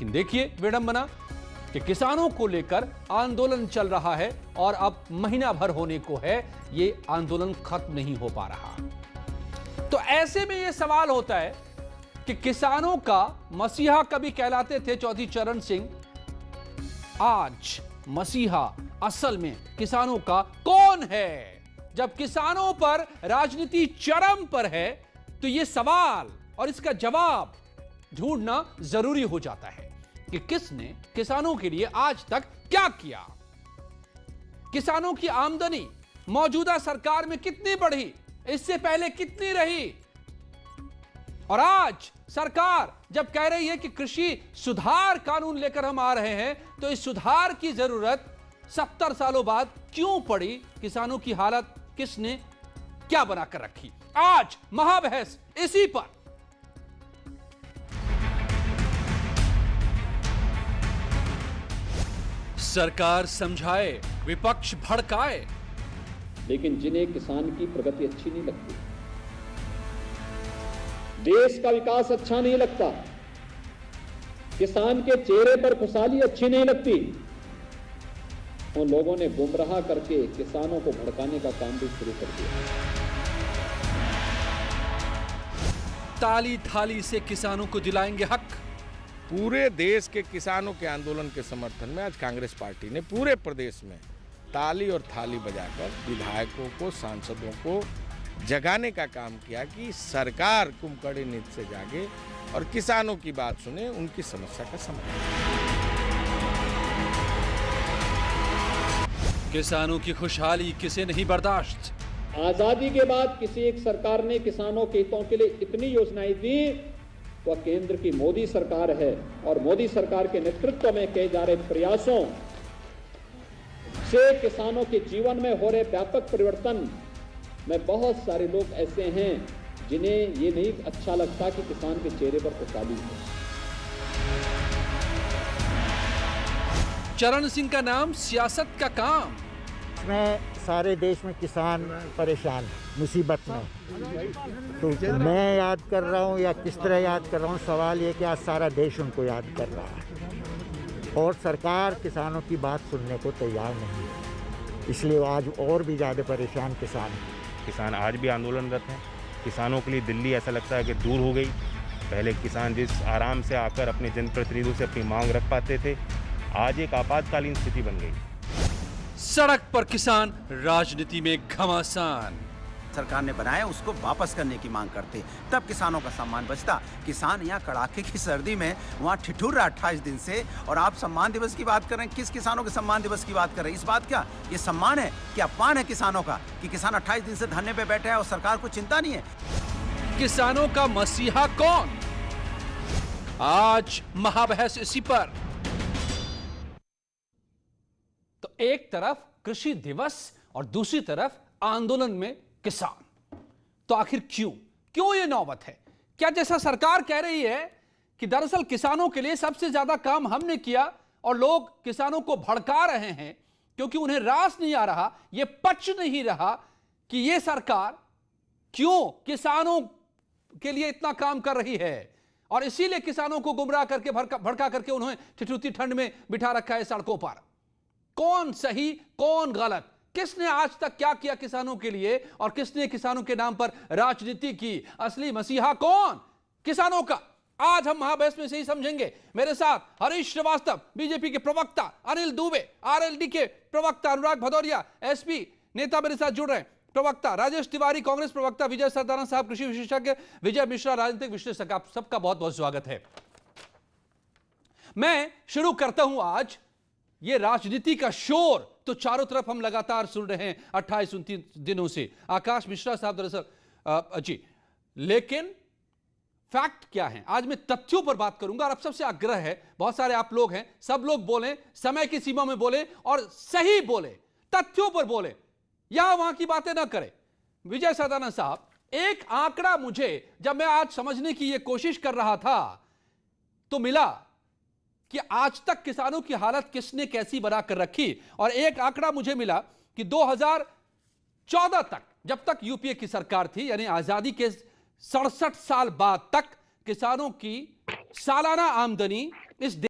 लेकिन देखिए विडंबना कि किसानों को लेकर आंदोलन चल रहा है और अब महीना भर होने को है, ये आंदोलन खत्म नहीं हो पा रहा। तो ऐसे में यह सवाल होता है कि किसानों का मसीहा कभी कहलाते थे चौधरी चरण सिंह, आज मसीहा असल में किसानों का कौन है? जब किसानों पर राजनीति चरम पर है तो यह सवाल और इसका जवाब ढूंढना जरूरी हो जाता है कि किसने किसानों के लिए आज तक क्या किया। किसानों की आमदनी मौजूदा सरकार में कितनी बढ़ी, इससे पहले कितनी रही, और आज सरकार जब कह रही है कि कृषि सुधार कानून लेकर हम आ रहे हैं, तो इस सुधार की जरूरत 70 सालों बाद क्यों पड़ी? किसानों की हालत किसने क्या बनाकर रखी? आज महाबहस इसी पर। सरकार समझाए, विपक्ष भड़काए, लेकिन जिन्हें किसान की प्रगति अच्छी नहीं लगती, देश का विकास अच्छा नहीं लगता, किसान के चेहरे पर खुशहाली अच्छी नहीं लगती, उन लोगों ने गुमराह करके किसानों को भड़काने का काम भी शुरू कर दिया। ताली थाली से किसानों को दिलाएंगे हक। पूरे देश के किसानों के आंदोलन के समर्थन में आज कांग्रेस पार्टी ने पूरे प्रदेश में ताली और थाली बजाकर विधायकों को, सांसदों को जगाने का काम किया कि सरकार कुंभकर्ण नीति से जागे और किसानों की बात सुने, उनकी समस्या का समाधान। किसानों की खुशहाली किसे नहीं बर्दाश्त। आजादी के बाद किसी एक सरकार ने किसानों के हितों के लिए इतनी योजनाएं दी, वह केंद्र की मोदी सरकार है, और मोदी सरकार के नेतृत्व में किए जा रहे प्रयासों से किसानों के जीवन में हो रहे व्यापक परिवर्तन में बहुत सारे लोग ऐसे हैं जिन्हें ये नहीं अच्छा लगता कि किसान के चेहरे पर खुशहाली हो। चरण सिंह का नाम सियासत का काम। इसमें सारे देश में किसान परेशान, मुसीबत में, तो मैं याद कर रहा हूँ या किस तरह याद कर रहा हूँ, सवाल ये कि आज सारा देश उनको याद कर रहा है और सरकार किसानों की बात सुनने को तैयार नहीं है, इसलिए आज और भी ज़्यादा परेशान किसान आज भी आंदोलनरत हैं। किसानों के लिए दिल्ली ऐसा लगता है कि दूर हो गई। पहले किसान जिस आराम से आकर अपने जनप्रतिनिधियों से अपनी मांग रख पाते थे, आज एक आपातकालीन स्थिति बन गई। सड़क पर किसान राजनीति में घमासान। सरकार ने बनाया उसको वापस करने की मांग करते, तब किसानों का सम्मान बचता। किसान यहाँ कड़ाके की सर्दी में वहाँ ठिठुर रहा 28 दिन से, और आप सम्मान दिवस की बात कर रहे हैं। किस किसानों के सम्मान दिवस की बात कर रहे हैं? इस बात क्या ये सम्मान है कि अपमान है किसानों का कि किसान 28 दिन से धरने पे बैठे हैं और सरकार को चिंता नहीं है? किसानों का मसीहा कौन? आज महाबहस इसी पर। तो एक तरफ कृषि दिवस और दूसरी तरफ आंदोलन में किसान। तो आखिर क्यों यह नौबत है? क्या जैसा सरकार कह रही है कि दरअसल किसानों के लिए सबसे ज्यादा काम हमने किया और लोग किसानों को भड़का रहे हैं क्योंकि उन्हें रास नहीं आ रहा, यह पच नहीं रहा कि यह सरकार क्यों किसानों के लिए इतना काम कर रही है, और इसीलिए किसानों को गुमराह करके भड़का करके उन्हें ठिठुरती ठंड में बिठा रखा है सड़कों पर। कौन सही कौन गलत? किसने आज तक क्या किया किसानों के लिए और किसने किसानों के नाम पर राजनीति की? असली मसीहा कौन किसानों का? आज हम महाबहस में से ही समझेंगे। मेरे साथ हरीश श्रीवास्तव, बीजेपी के प्रवक्ता, अनिल दुबे, आरएलडी के प्रवक्ता, अनुराग भदौरिया, एसपी नेता मेरे साथ जुड़ रहे हैं, प्रवक्ता राजेश तिवारी, कांग्रेस प्रवक्ता विजय सरदाना साहब, कृषि विशेषज्ञ विजय मिश्रा, राजनीतिक विश्लेषक। आप सबका बहुत बहुत स्वागत है। मैं शुरू करता हूं आज ये राजनीति का शोर तो चारों तरफ हम लगातार सुन रहे हैं 28-29 दिनों से। आकाश मिश्रा साहब दरअसल जी, लेकिन फैक्ट क्या है? आज मैं तथ्यों पर बात करूंगा और अब सबसे आग्रह है, बहुत सारे आप लोग हैं, सब लोग बोलें, समय की सीमा में बोलें और सही बोलें, तथ्यों पर बोलें, यहां वहां की बातें ना करें। विजय सरदाना साहब, एक आंकड़ा मुझे जब मैं आज समझने की यह कोशिश कर रहा था तो मिला कि आज तक किसानों की हालत किसने कैसी बनाकर रखी, और एक आंकड़ा मुझे मिला कि 2014 तक, जब तक यूपीए की सरकार थी, यानी आजादी के 67 साल बाद तक, किसानों की सालाना आमदनी इस